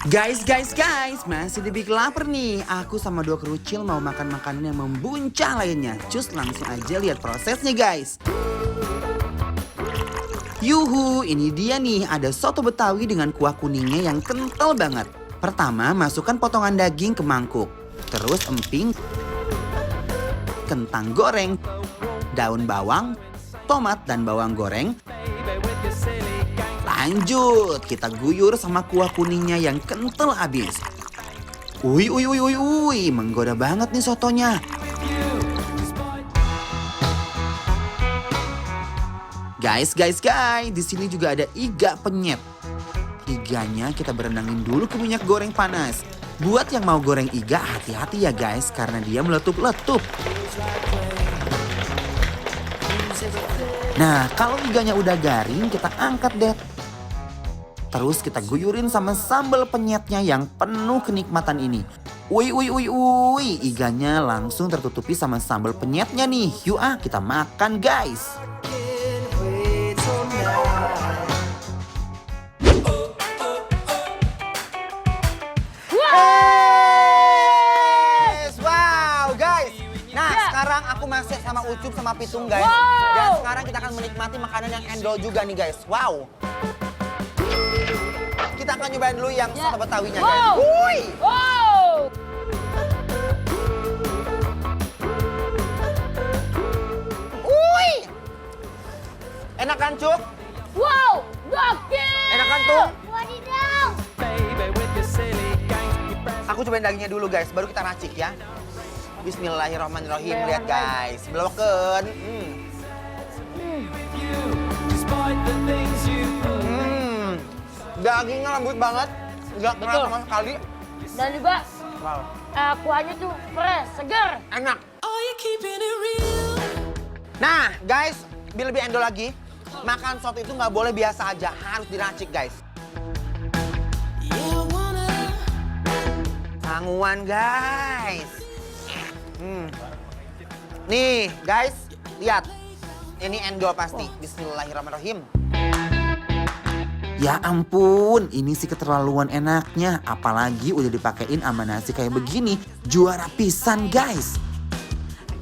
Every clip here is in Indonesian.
Guys, masih dibikin lapar nih. Aku sama dua kerucil mau makan makanan yang membuncah lainnya. Cus langsung aja lihat prosesnya guys. Yuhu, ini dia nih, ada soto Betawi dengan kuah kuningnya yang kental banget. Pertama, masukkan potongan daging ke mangkuk. Terus emping, kentang goreng, daun bawang, tomat dan bawang goreng. Lanjut, kita guyur sama kuah kuningnya yang kental abis. Wih, menggoda banget nih sotonya. Guys, di sini juga ada iga penyet. Iganya kita berendangin dulu ke minyak goreng panas. Buat yang mau goreng iga, hati-hati ya guys, karena dia meletup-letup. Nah, kalau iganya udah garing, kita angkat deh. Terus kita guyurin sama sambal penyetnya yang penuh kenikmatan ini. Wih, iganya langsung tertutupi sama sambal penyetnya nih. Yuk kita makan guys. Wow guys. Nah sekarang aku masak sama Ucup sama Pitung guys. Dan sekarang kita akan menikmati makanan yang endol juga nih guys. Wow. Kita akan nyobain dulu yang soto Betawinya guys. Wuih. Wow. Wuih. Enak kan Cuk? Wow, gokil. Enak kan tuh? Wadidaw. Aku cobain dagingnya dulu guys, baru kita racik ya. Bismillahirrahmanirrahim. Lihat guys, beloken. Dagingnya lembut banget, nggak keras sama sekali. Dan juga Wow. kuahnya tuh fresh, segar. Enak. Nah guys, biar lebih endol lagi, makan soto itu nggak boleh biasa aja, harus diracik guys. Sanguan guys. Nih guys, lihat. Ini endol pasti. Bismillahirrahmanirrahim. Ya ampun, ini sih keterlaluan enaknya. Apalagi udah dipakein sama nasi kayak begini. Juara pisan guys.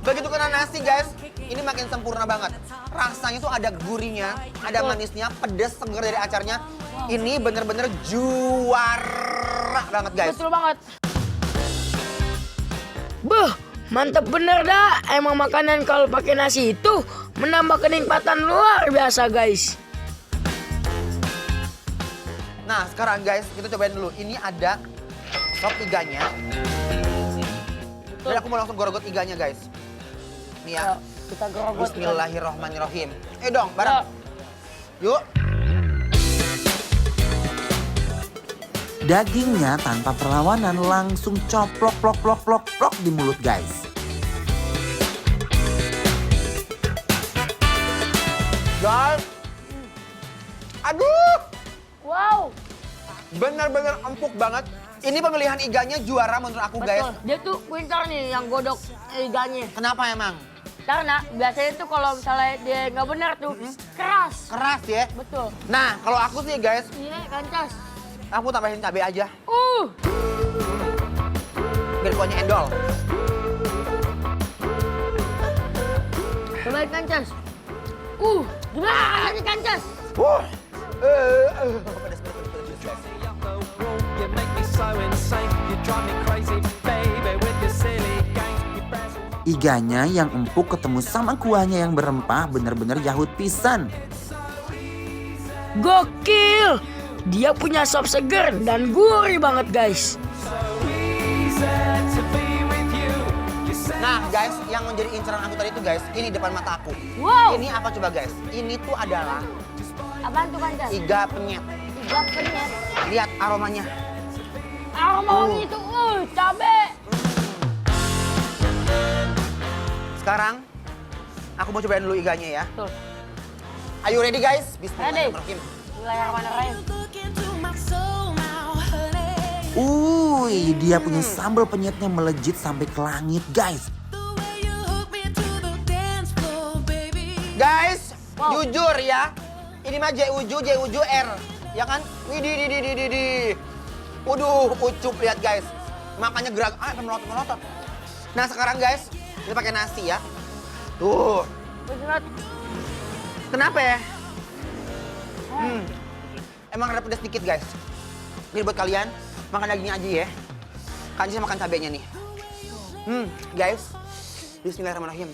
Begitu kena nasi guys, ini makin sempurna banget. Rasanya tuh ada gurihnya, ada manisnya, pedas, segar dari acarnya. Ini bener-bener juara banget guys. Betul banget. Beuh, mantep bener dah. Emang makanan kalau pakai nasi itu menambah kenikmatan luar biasa guys. Nah sekarang guys, kita cobain dulu. Ini ada sop iganya. Dan aku mau langsung gorogot iganya guys. Nih ya. Kita gerogot. Bismillahirrahmanirrahim. Dong, bareng. Yuk. Dagingnya tanpa perlawanan langsung coplok plok di mulut guys. Guys. Aduh. Wow. Bener-bener empuk banget. Ini pemilihan iganya juara menurut aku guys. Betul. Dia tuh pintar nih yang godok iganya. Kenapa emang? Karena biasanya tuh kalau misalnya dia nggak benar tuh keras. Keras ya. Betul. Nah kalau aku sih guys, Iya, kancas. aku tambahin cabai aja. Biar kuahnya endol. Cobain kancas. Gimana nih kancas? Pedas guys. Iganya yang empuk ketemu sama kuahnya yang berempah bener-bener yahut pisan. Gokil! Dia punya sop seger dan gurih banget guys. Nah guys, yang menjadi incaran aku tadi itu guys, ini depan mata aku. Wow! Ini apa coba guys? Ini tuh adalah Apaan tuh kancas? iga penyet. Iga penyet. Lihat aromanya. Aroma wangi itu, cabe. Sekarang aku mau cobain dulu iganya ya. Tuh. Ayo ready guys? Bismillahirrahmanirrahim. Bismillahirrahmanirrahim. Dia punya sambal penyetnya melejit sampai ke langit guys. Guys, Wow. jujur ya. Ini mah J Uju R. Ya kan? Widih. Waduh, ucup lihat guys. Makannya gerak, melotot. Nah sekarang guys, kita pakai nasi ya. Tuh. Kenapa ya? Emang ada pedas dikit guys. Jadi buat kalian, makan dagingnya aja ya. Kanji makan cabenya nih. Guys. Bismillahirrahmanirrahim.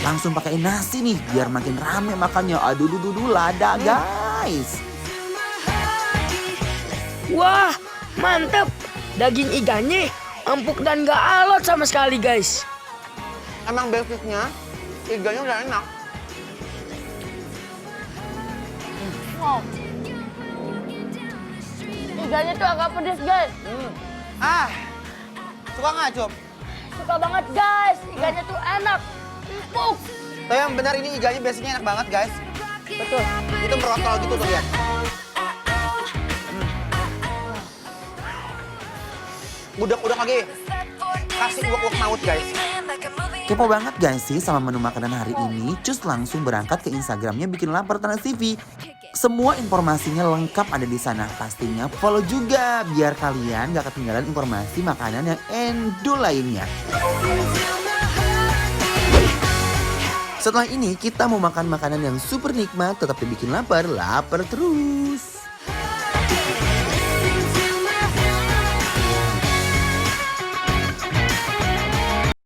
Langsung pakai nasi nih, biar makin rame makannya. Aduh, lada guys. Wah, mantep. Daging ikannya empuk dan gak alot sama sekali guys. Emang basicnya, ikannya udah enak. Wow. Ikannya tuh agak pedes guys. Suka nggak, Cup? Suka banget guys, ikannya tuh enak, empuk. Tapi yang benar ini ikannya basicnya enak banget guys. Betul. Itu merotol gitu tuh lihat. Udah lagi. Kasih uak-uak maut guys. Kepo banget guys sih sama menu makanan hari ini. Cus langsung berangkat ke Instagramnya Bikin Lapar Trans TV. Semua informasinya lengkap ada di sana. Pastinya follow juga biar kalian gak ketinggalan informasi makanan yang endul lainnya. Setelah ini kita mau makan makanan yang super nikmat, tetap dibikin lapar terus.